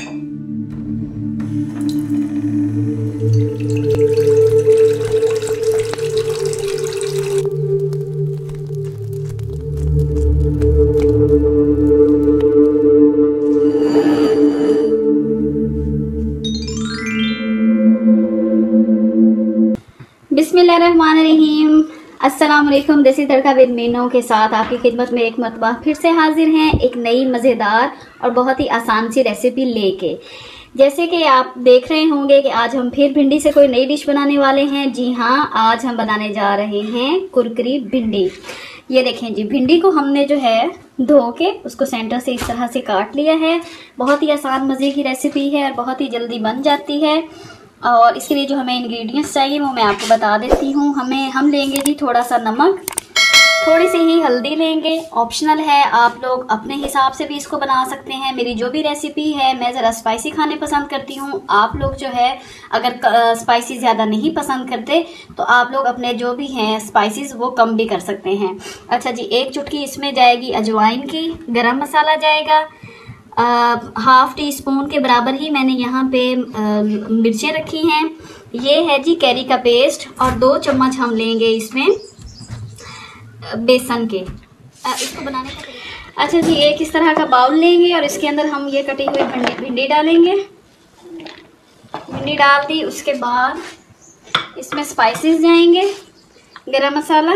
बिस्मिल्लाहिर्रहमानिर्रहीम। अस्सलाम वालेकुम। देसी तड़का विद मीनू के साथ आपकी खिदमत में एक मरतबा फिर से हाजिर हैं एक नई मज़ेदार और बहुत ही आसान सी रेसिपी लेके। जैसे कि आप देख रहे होंगे कि आज हम फिर भिंडी से कोई नई डिश बनाने वाले हैं। जी हाँ, आज हम बनाने जा रहे हैं कुरकुरी भिंडी। ये देखें जी, भिंडी को हमने जो है धो के उसको सेंटर से इस तरह से काट लिया है। बहुत ही आसान मज़े की रेसिपी है और बहुत ही जल्दी बन जाती है। और इसके लिए जो हमें इंग्रेडिएंट्स चाहिए वो मैं आपको बता देती हूँ। हम लेंगे जी थोड़ा सा नमक, थोड़ी सी ही हल्दी लेंगे, ऑप्शनल है, आप लोग अपने हिसाब से भी इसको बना सकते हैं। मेरी जो भी रेसिपी है, मैं ज़रा स्पाइसी खाने पसंद करती हूँ। आप लोग जो है अगर स्पाइसी ज़्यादा नहीं पसंद करते तो आप लोग अपने जो भी हैं स्पाइसेस वो कम भी कर सकते हैं। अच्छा जी, 1 चुटकी इसमें जाएगी अजवाइन की, गरम मसाला जाएगा, हाफ टी स्पून के बराबर ही मैंने यहाँ पे मिर्चें रखी हैं। ये है जी कैरी का पेस्ट और 2 चम्मच हम लेंगे इसमें बेसन के। इसको बनाने का अच्छा जी, एक इस तरह का बाउल लेंगे और इसके अंदर हम ये कटी हुई भिंडी डालेंगे। भिंडी डाल दी, उसके बाद इसमें स्पाइसेस जाएंगे, गरम मसाला,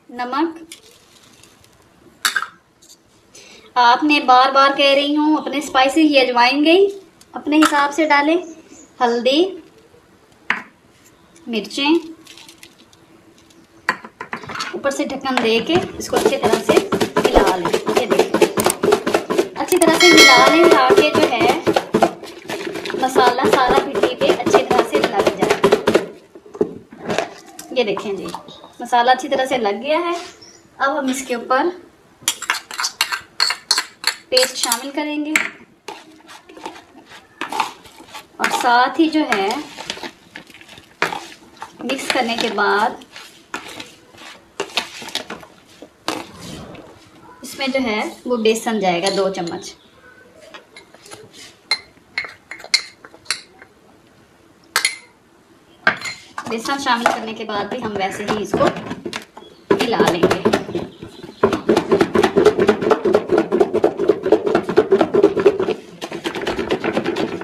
नमक। आपने बार बार कह रही हूँ अपने स्पाइसेस, ये अजवाइन गई, अपने हिसाब से डालें, हल्दी, मिर्चें, ऊपर से ढक्कन दे के इसको अच्छी तरह से मिला लें। ये देखिए, अच्छी तरह से मिला लें ताकि जो है मसाला सारा भिंडी पे अच्छी तरह से लग जाए। ये देखें जी, मसाला अच्छी तरह से लग गया है। अब हम इसके ऊपर पेस्ट शामिल करेंगे और साथ ही जो है मिक्स करने के बाद इसमें जो है वो बेसन जाएगा 2 चम्मच। बेसन शामिल करने के बाद भी हम वैसे ही इसको मिला लेंगे।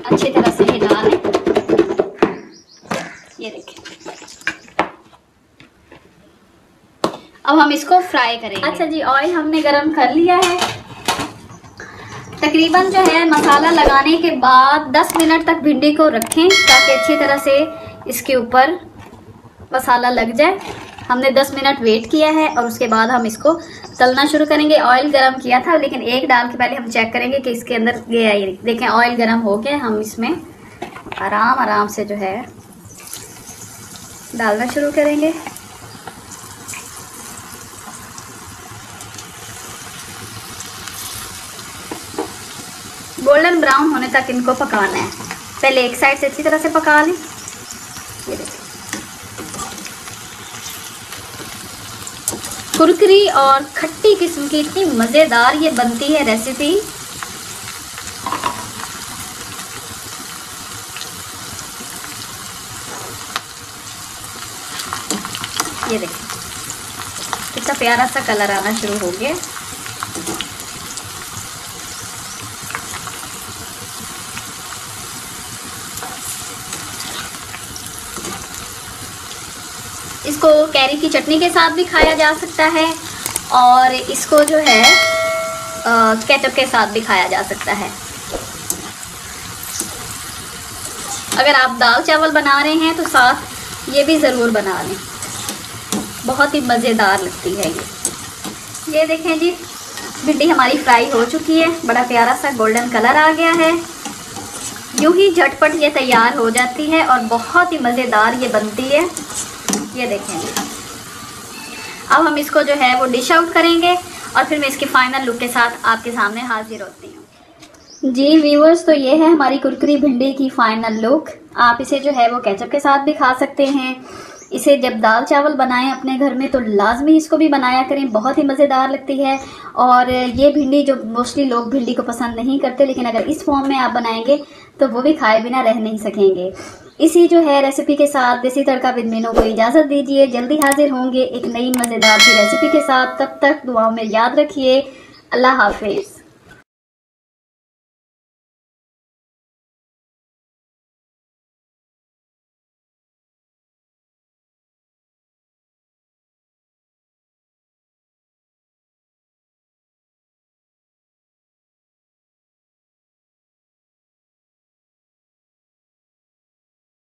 अच्छी तरह से हिला लें। ये देखिए, अब हम इसको फ्राई करेंगे। अच्छा जी, ऑयल हमने गरम कर लिया है। तकरीबन जो है मसाला लगाने के बाद 10 मिनट तक भिंडी को रखें ताकि अच्छी तरह से इसके ऊपर मसाला लग जाए। हमने 10 मिनट वेट किया है और उसके बाद हम इसको तलना शुरू करेंगे। ऑयल गरम किया था लेकिन एक डाल के पहले हम चेक करेंगे कि इसके अंदर ये आई। देखें, ऑयल गरम हो गया। हम इसमें आराम से जो है डालना शुरू करेंगे। गोल्डन ब्राउन होने तक इनको पकाना है। पहले एक साइड से अच्छी तरह से पका लें। ये देखिए, कुरकुरी और खट्टी किस्म की इतनी मज़ेदार ये बनती है रेसिपी। ये देखिए, कितना प्यारा सा कलर आना शुरू हो गया। इसको कैरी की चटनी के साथ भी खाया जा सकता है और इसको जो है केचप के साथ भी खाया जा सकता है। अगर आप दाल चावल बना रहे हैं तो साथ ये भी ज़रूर बना लें, बहुत ही मज़ेदार लगती है ये देखें जी, भिंडी हमारी फ्राई हो चुकी है। बड़ा प्यारा सा गोल्डन कलर आ गया है। यूँ ही झटपट ये तैयार हो जाती है और बहुत ही मज़ेदार ये बनती है। ये देखें, अब हम इसको जो है वो डिश आउट करेंगे और फिर मैं इसके फाइनल लुक के साथ आपके सामने हाजिर होती हूँ। जी व्यूअर्स, तो ये है हमारी कुरकुरी भिंडी की फाइनल लुक। आप इसे जो है वो केचप के साथ भी खा सकते हैं इसे जब दाल चावल बनाएं अपने घर में तो लाजमी इसको भी बनाया करें, बहुत ही मज़ेदार लगती है। और ये भिंडी जो मोस्टली लोग भिंडी को पसंद नहीं करते, लेकिन अगर इस फॉर्म में आप बनाएंगे तो वो भी खाए बिना रह नहीं सकेंगे। इसी जो है रेसिपी के साथ देसी तड़का विद मीनू को इजाज़त दीजिए। जल्दी हाजिर होंगे एक नई मज़ेदार सी रेसिपी के साथ। तब तक दुआओं में याद रखिए। अल्लाह हाफिज़।